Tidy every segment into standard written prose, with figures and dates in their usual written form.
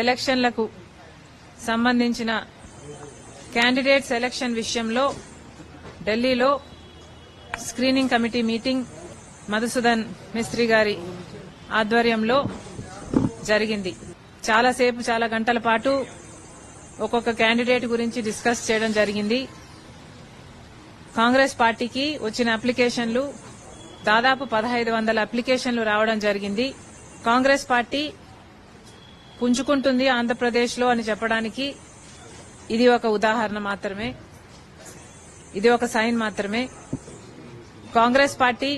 ఎలక్షన్లకు సంబంధించిన candidate selection విషయంలో ఢిల్లీలో screening committee meeting Madhusudan Mistry గారి ఆధ్వర్యంలో జరిగింది. చాలాసేపు చాలా గంటల పాటు ఒక్కొక్క క్యాండిడేట్ గురించి డిస్కస్ చేయడం జరిగింది. కాంగ్రెస్ పార్టీకి వచ్చిన అప్లికేషన్లు దాదాపు 1500 అప్లికేషన్లు రావడం జరిగింది. కాంగ్రెస్ పార్టీ పుంజుకుంటుంది ఆంధ్రప్రదేశ్లో అని చెప్పడానికి ఇది ఒక ఉదాహరణ మాత్రమే, ఇది ఒక సైన్ మాత్రమే. కాంగ్రెస్ పార్టీ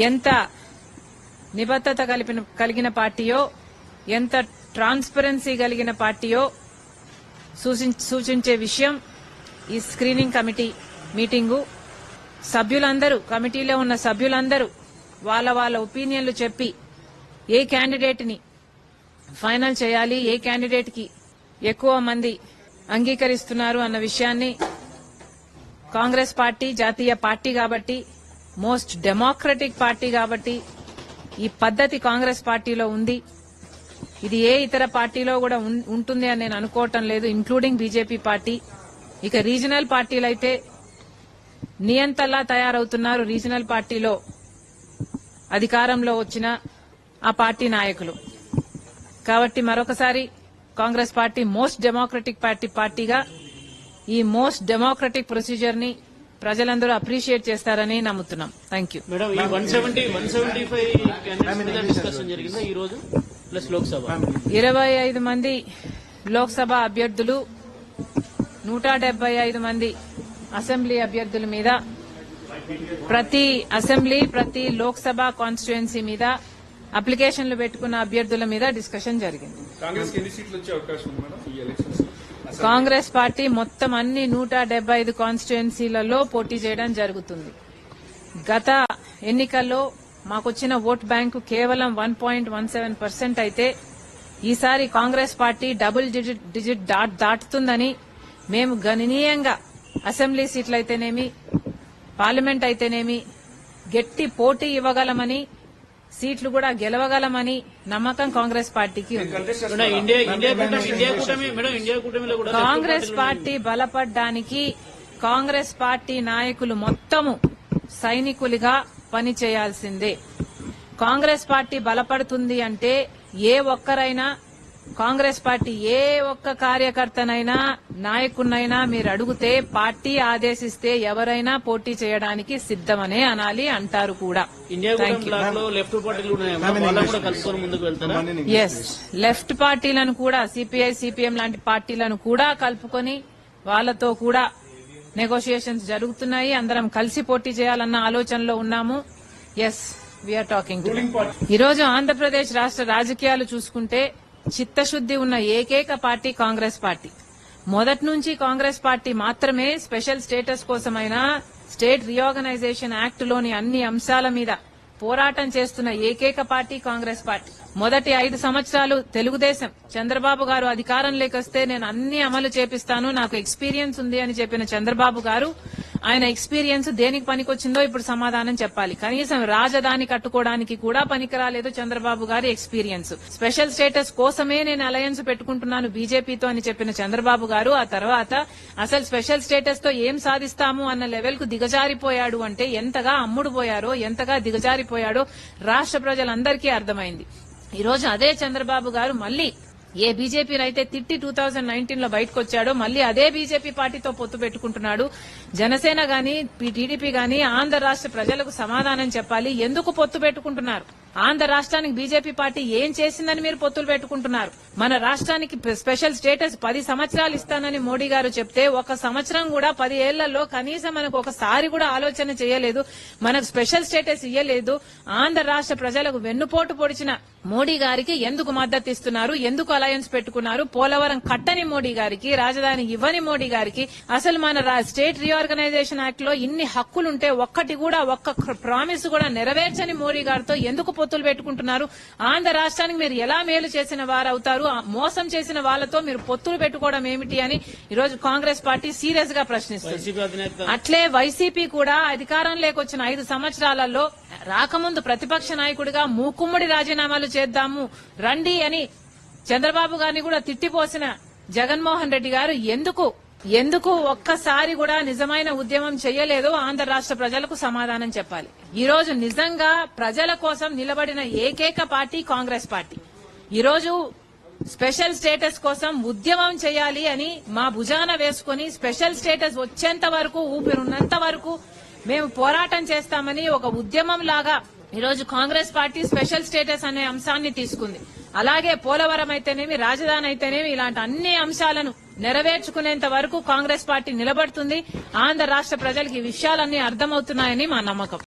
ఎంత నిబద్దత కలిగిన పార్టీయో, ఎంత ట్రాన్స్పరెన్సీ కలిగిన పార్టీయో సూచించే విషయం ఈ స్క్రీనింగ్ కమిటీ మీటింగు. సభ్యులందరూ, కమిటీలో ఉన్న సభ్యులందరూ వాళ్ళ వాళ్ళ ఒపీనియన్లు చెప్పి ఏ క్యాండిడేట్ ని ఫైనల్ చేయాలి, ఏ క్యాండిడేట్ కి ఎక్కువ మంది అంగీకరిస్తున్నారు అన్న విషయాన్ని కాంగ్రెస్ పార్టీ జాతీయ పార్టీ కాబట్టి, మోస్ట్ డెమోక్రటిక్ పార్టీ కాబట్టి ఈ పద్ధతి కాంగ్రెస్ పార్టీలో ఉంది. ఇది ఏ ఇతర పార్టీలో కూడా ఉంటుంది అని నేను అనుకోవటం లేదు, ఇంక్లూడింగ్ బీజేపీ పార్టీ. ఇక రీజనల్ పార్టీలైతే నియంతలా తయారవుతున్నారు. రీజనల్ పార్టీలో అధికారంలో వచ్చిన ఆ పార్టీ నాయకులు కాబట్టి మరొకసారి కాంగ్రెస్ పార్టీ మోస్ట్ డెమోక్రటిక్ పార్టీగా ఈ మోస్ట్ డెమోక్రటిక్ ప్రొసీజర్ ని ప్రజలందరూ అప్రిషియేట్ చేస్తారని నమ్ముతున్నాం. Thank you. మేడం, ఈ 175 క్యాండిడేట్స్ మీద డిస్కషన్ జరిగిందా ఈ రోజు? ప్లస్ లోక్సభ 25 మంది లోక్సభ అభ్యర్థులు, 175 మంది అసెంబ్లీ అభ్యర్థుల మీద, ప్రతి అసెంబ్లీ ప్రతి లోక్సభ కాన్స్టిట్యుయెన్సీ మీద అప్లికేషన్లు పెట్టుకున్న అభ్యర్థుల మీద డిస్కషన్ జరిగింది. కాంగ్రెస్ పార్టీ మొత్తం అన్ని 175 కాన్స్టిట్యుయెన్సీలలో పోటీ చేయడం జరుగుతుంది. గత ఎన్నికల్లో మాకొచ్చిన ఓట్ బ్యాంకు కేవలం 1.17% అయితే ఈసారి కాంగ్రెస్ పార్టీ డబుల్ డిజిట్ దాటుతుందని మేము గణనీయంగా అసెంబ్లీ సీట్లయితేనేమి, పార్లమెంట్ అయితేనేమి గట్టి పోటీ ఇవ్వగలమని, సీట్లు కూడా గెలవగలమని నమ్మకం కాంగ్రెస్ పార్టీకి ఉంది. కాంగ్రెస్ పార్టీ బలపడ్డానికి కాంగ్రెస్ పార్టీ నాయకులు మొత్తము సైనికులుగా పనిచేయాల్సిందే. కాంగ్రెస్ పార్టీ బలపడుతుంది అంటే ఏ ఒక్కరైనా, కాంగ్రెస్ పార్టీ ఏ ఒక్క కార్యకర్తనైనా నాయకున్నైనా మీరు అడిగితే పార్టీ ఆదేశిస్తే ఎవరైనా పోటీ చేయడానికి సిద్దమనే అనాలి, అంటారు కూడా. ఎస్, లెఫ్ట్ పార్టీలను కూడా, సిపిఐ సిపిఎం లాంటి పార్టీలను కూడా కలుపుకొని వాళ్లతో కూడా నెగోషియేషన్స్ జరుగుతున్నాయి. అందరం కలిసి పోటీ చేయాలన్న ఆలోచనలో ఉన్నాము. Yes, we're talking. ఈరోజు ఆంధ్రప్రదేశ్ రాష్ట్ర రాజకీయాలు చూసుకుంటే చిత్తశుద్ది ఉన్న ఏకైక పార్టీ కాంగ్రెస్ పార్టీ. మొదటి నుంచి కాంగ్రెస్ పార్టీ మాత్రమే స్పెషల్ స్టేటస్ కోసమైనా, స్టేట్ రీఆర్గనైజేషన్ యాక్ట్ లోని అన్ని అంశాల మీద పోరాటం చేస్తున్న ఏకైక పార్టీ కాంగ్రెస్ పార్టీ. మొదటి 5 సంవత్సరాలు తెలుగుదేశం చంద్రబాబు గారు అధికారంలోకి వస్తే నేను అన్ని అమలు చేపిస్తాను, నాకు ఎక్స్పీరియన్స్ ఉంది అని చెప్పిన చంద్రబాబు గారు ఆయన ఎక్స్పీరియన్స్ దేనికి పనికొచ్చిందో ఇప్పుడు సమాధానం చెప్పాలి. కనీసం రాజధాని కట్టుకోవడానికి కూడా పనికిరాలేదు చంద్రబాబు గారి ఎక్స్పీరియన్స్. స్పెషల్ స్టేటస్ కోసమే నేను అలయన్స్ పెట్టుకుంటున్నాను బీజేపీతో అని చెప్పిన చంద్రబాబు గారు ఆ తర్వాత అసలు స్పెషల్ స్టేటస్ తో ఏం సాధిస్తాము అన్న లెవెల్ కు దిగజారిపోయాడు అంటే ఎంతగా అమ్ముడు పోయారో, ఎంతగా దిగజారిపోయాడో రాష్ట్ర ప్రజలందరికీ అర్థమైంది. ఈ రోజు అదే చంద్రబాబు గారు మళ్లీ ఏ బీజేపీనైతే తిట్టి 2019 లో బయటకు వచ్చాడో మళ్లీ అదే బీజేపీ పార్టీతో పొత్తు పెట్టుకుంటున్నాడు. జనసేన గాని టీడీపీ గాని ఆంధ్ర రాష్ట్ర ప్రజలకు సమాధానం చెప్పాలి. ఎందుకు పొత్తు పెట్టుకుంటున్నారు? ఆంధ్ర రాష్ట్రానికి బీజేపీ పార్టీ ఏం చేసిందని మీరు పొత్తులు పెట్టుకుంటున్నారు? మన రాష్ట్రానికి స్పెషల్ స్టేటస్ 10 సంవత్సరాలు ఇస్తానని మోడీ గారు చెప్తే 1 సంవత్సరం కూడా 10 ఏళ్లలో కనీసం మనకు ఒకసారి కూడా ఆలోచన చేయలేదు. మనకు స్పెషల్ స్టేటస్ ఇయ్యలేదు. ఆంధ్ర రాష్ట్ర ప్రజలకు వెన్నుపోటు పొడిచిన మోడీ గారికి ఎందుకు మద్దతు ఇస్తున్నారు? ఎందుకు అలయన్స్ పెట్టుకున్నారు? పోలవరం కట్టని మోడీ గారికి, రాజధాని ఇవ్వని మోడీ గారికి, అసలు మన స్టేట్ రీఆర్గనైజేషన్ యాక్ట్ లో ఇన్ని హక్కులుంటే ఒక్కటి కూడా, ఒక్క ప్రామిస్ కూడా నెరవేర్చని మోడీ గారితో ఎందుకు పొత్తులు పెట్టుకుంటున్నారు? ఆంధ్ర రాష్ట్రానికి మీరు ఎలా మేలు చేసిన వారు అవుతారు? మోసం చేసిన వాళ్లతో మీరు పొత్తులు పెట్టుకోవడం ఏమిటి అని ఈరోజు కాంగ్రెస్ పార్టీ సీరియస్ గా ప్రశ్నిస్తుంది. అట్లే వైసీపీ కూడా అధికారంలోకి వచ్చిన 5 సంవత్సరాలలో రాకముందు ప్రతిపక్ష నాయకుడిగా మూకుమ్మడి రాజీనామాలు చేద్దాము రండి అని చంద్రబాబు గారిని కూడా తిట్టిపోసిన జగన్మోహన్ రెడ్డి గారు ఎందుకు ఒక్కసారి కూడా నిజమైన ఉద్యమం చేయలేదో ఆంధ్ర రాష్ట్ర ప్రజలకు సమాధానం చెప్పాలి. ఈ రోజు నిజంగా ప్రజల కోసం నిలబడిన ఏకైక పార్టీ కాంగ్రెస్ పార్టీ. ఈ రోజు స్పెషల్ స్టేటస్ కోసం ఉద్యమం చేయాలి అని మా భుజాన వేసుకుని స్పెషల్ స్టేటస్ వచ్చేంత వరకు ఊపిరున్నంత వరకు మేము పోరాటం చేస్తామని ఒక ఉద్యమం లాగా ఈరోజు కాంగ్రెస్ పార్టీ స్పెషల్ స్టేటస్ అనే అంశాన్ని తీసుకుంది. అలాగే పోలవరం అయితేనేమి, రాజధాని అయితేనేమి, ఇలాంటి అన్ని అంశాలను నెరవేర్చుకునేంత వరకు కాంగ్రెస్ పార్టీ నిలబడుతుంది. ఆంధ్ర రాష్ట్ర ప్రజలకు ఈ విషయాలన్నీ అర్థమవుతున్నాయని మా నమ్మకం.